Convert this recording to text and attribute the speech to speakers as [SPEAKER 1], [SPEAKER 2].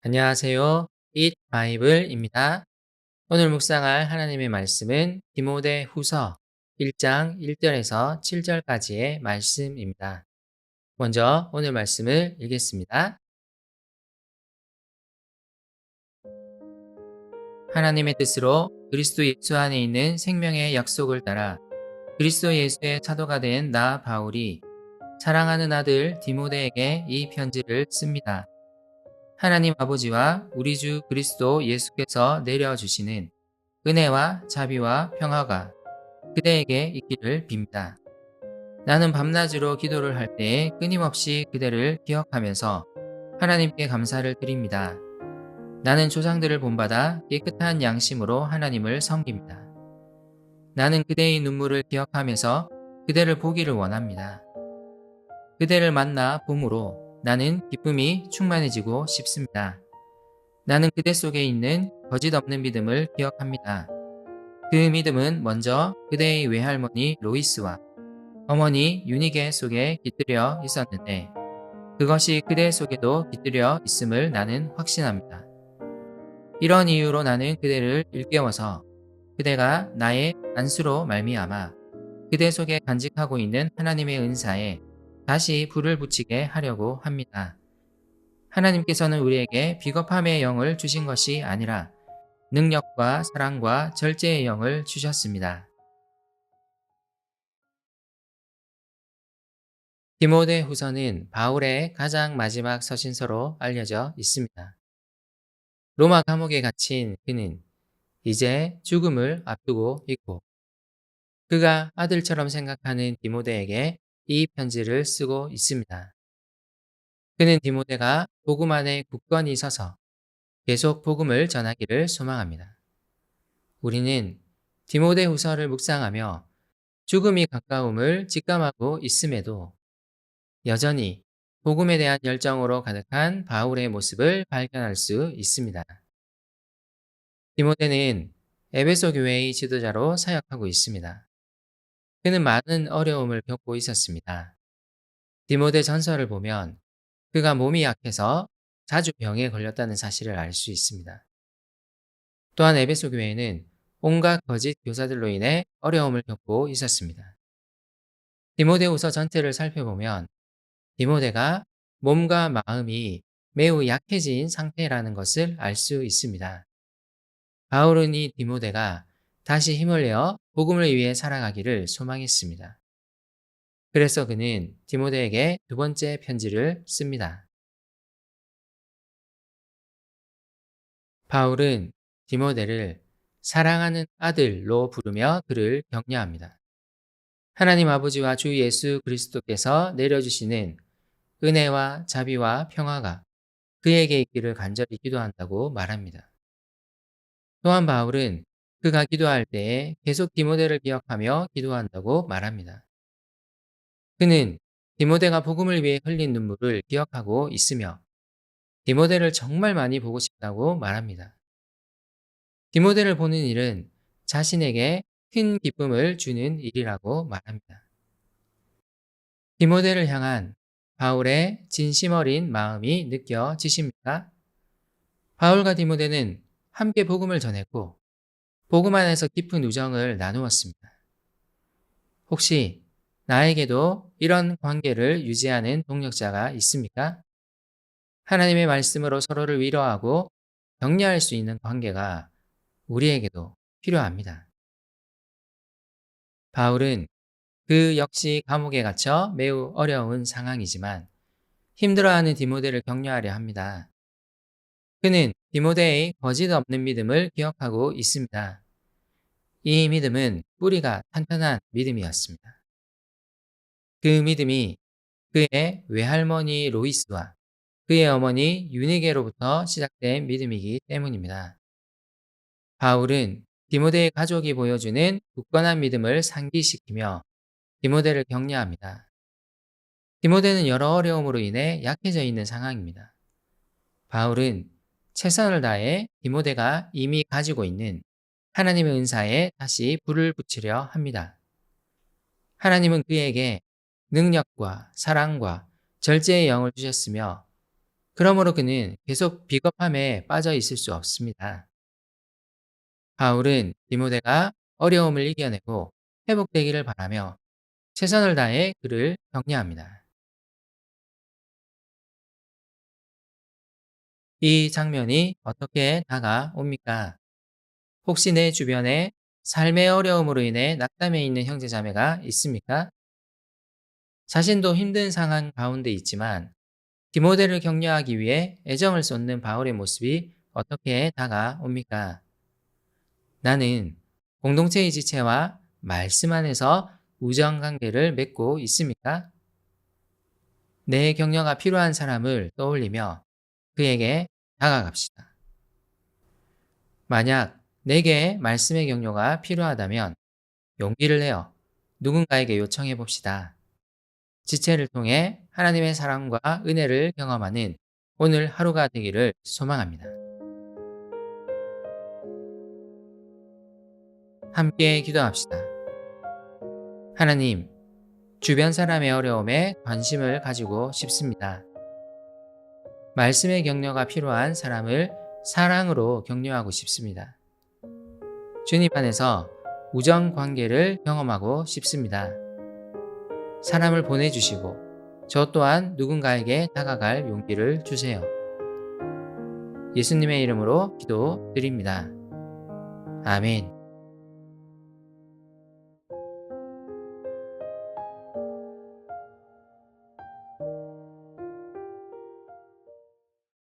[SPEAKER 1] 안녕하세요. Eat 바이블입니다. 오늘 묵상할 하나님의 말씀은 디모데 후서 1장 1절에서 7절까지의 말씀입니다. 먼저 오늘 말씀을 읽겠습니다. 하나님의 뜻으로 그리스도 예수 안에 있는 생명의 약속을 따라 그리스도 예수의 사도가 된 나 바울이 사랑하는 아들 디모데에게 이 편지를 씁니다. 하나님 아버지와 우리 주 그리스도 예수께서 내려주시는 은혜와 자비와 평화가 그대에게 있기를 빕니다. 나는 밤낮으로 기도를 할 때에 끊임없이 그대를 기억하면서 하나님께 감사를 드립니다. 나는 조상들을 본받아 깨끗한 양심으로 하나님을 섬깁니다. 나는 그대의 눈물을 기억하면서 그대를 보기를 원합니다. 그대를 만나 봄으로 나는 기쁨이 충만해지고 싶습니다. 나는 그대 속에 있는 거짓 없는 믿음을 기억합니다. 그 믿음은 먼저 그대의 외할머니 로이스와 어머니 유니게 속에 깃들여 있었는데 그것이 그대 속에도 깃들여 있음을 나는 확신합니다. 이런 이유로 나는 그대를 일깨워서 그대가 나의 안수로 말미암아 그대 속에 간직하고 있는 하나님의 은사에 다시 불을 붙이게 하려고 합니다. 하나님께서는 우리에게 비겁함의 영을 주신 것이 아니라 능력과 사랑과 절제의 영을 주셨습니다. 디모데 후서는 바울의 가장 마지막 서신서로 알려져 있습니다. 로마 감옥에 갇힌 그는 이제 죽음을 앞두고 있고 그가 아들처럼 생각하는 디모데에게 이 편지를 쓰고 있습니다. 그는 디모데가 복음 안에 굳건히 서서 계속 복음을 전하기를 소망합니다. 우리는 디모데 후서를 묵상하며 죽음이 가까움을 직감하고 있음에도 여전히 복음에 대한 열정으로 가득한 바울의 모습을 발견할 수 있습니다. 디모데는 에베소 교회의 지도자로 사역하고 있습니다. 그는 많은 어려움을 겪고 있었습니다. 디모데 전서를 보면 그가 몸이 약해서 자주 병에 걸렸다는 사실을 알 수 있습니다. 또한 에베소 교회는 온갖 거짓 교사들로 인해 어려움을 겪고 있었습니다. 디모데후서 전체를 살펴보면 디모데가 몸과 마음이 매우 약해진 상태라는 것을 알 수 있습니다. 바울은 이 디모데가 다시 힘을 내어 복음을 위해 살아가기를 소망했습니다. 그래서 그는 디모데에게 두 번째 편지를 씁니다. 바울은 디모데를 사랑하는 아들로 부르며 그를 격려합니다. 하나님 아버지와 주 예수 그리스도께서 내려주시는 은혜와 자비와 평화가 그에게 있기를 간절히 기도한다고 말합니다. 또한 바울은 그가 기도할 때에 계속 디모데를 기억하며 기도한다고 말합니다. 그는 디모데가 복음을 위해 흘린 눈물을 기억하고 있으며 디모데를 정말 많이 보고 싶다고 말합니다. 디모데를 보는 일은 자신에게 큰 기쁨을 주는 일이라고 말합니다. 디모데를 향한 바울의 진심 어린 마음이 느껴지십니까? 바울과 디모데는 함께 복음을 전했고 복음 안에서 깊은 우정을 나누었습니다. 혹시 나에게도 이런 관계를 유지하는 동력자가 있습니까? 하나님의 말씀으로 서로를 위로하고 격려할 수 있는 관계가 우리에게도 필요합니다. 바울은 그 역시 감옥에 갇혀 매우 어려운 상황이지만 힘들어하는 디모데를 격려하려 합니다. 그는 디모데의 거짓 없는 믿음을 기억하고 있습니다. 이 믿음은 뿌리가 탄탄한 믿음이었습니다. 그 믿음이 그의 외할머니 로이스와 그의 어머니 유니게로부터 시작된 믿음이기 때문입니다. 바울은 디모데의 가족이 보여주는 굳건한 믿음을 상기시키며 디모데를 격려합니다. 디모데는 여러 어려움으로 인해 약해져 있는 상황입니다. 바울은 최선을 다해 디모데가 이미 가지고 있는 하나님의 은사에 다시 불을 붙이려 합니다. 하나님은 그에게 능력과 사랑과 절제의 영을 주셨으며 그러므로 그는 계속 비겁함에 빠져 있을 수 없습니다. 바울은 디모데가 어려움을 이겨내고 회복되기를 바라며 최선을 다해 그를 격려합니다. 이 장면이 어떻게 다가옵니까? 혹시 내 주변에 삶의 어려움으로 인해 낙담해 있는 형제자매가 있습니까? 자신도 힘든 상황 가운데 있지만 디모데를 격려하기 위해 애정을 쏟는 바울의 모습이 어떻게 다가옵니까? 나는 공동체의 지체와 말씀 안에서 우정 관계를 맺고 있습니까? 내 격려가 필요한 사람을 떠올리며 그에게 다가갑시다. 만약 내게 말씀의 격려가 필요하다면 용기를 내어 누군가에게 요청해 봅시다. 지체를 통해 하나님의 사랑과 은혜를 경험하는 오늘 하루가 되기를 소망합니다. 함께 기도합시다. 하나님, 주변 사람의 어려움에 관심을 가지고 싶습니다. 말씀의 격려가 필요한 사람을 사랑으로 격려하고 싶습니다. 주님 안에서 우정 관계를 경험하고 싶습니다. 사람을 보내주시고 저 또한 누군가에게 다가갈 용기를 주세요. 예수님의 이름으로 기도드립니다. 아멘.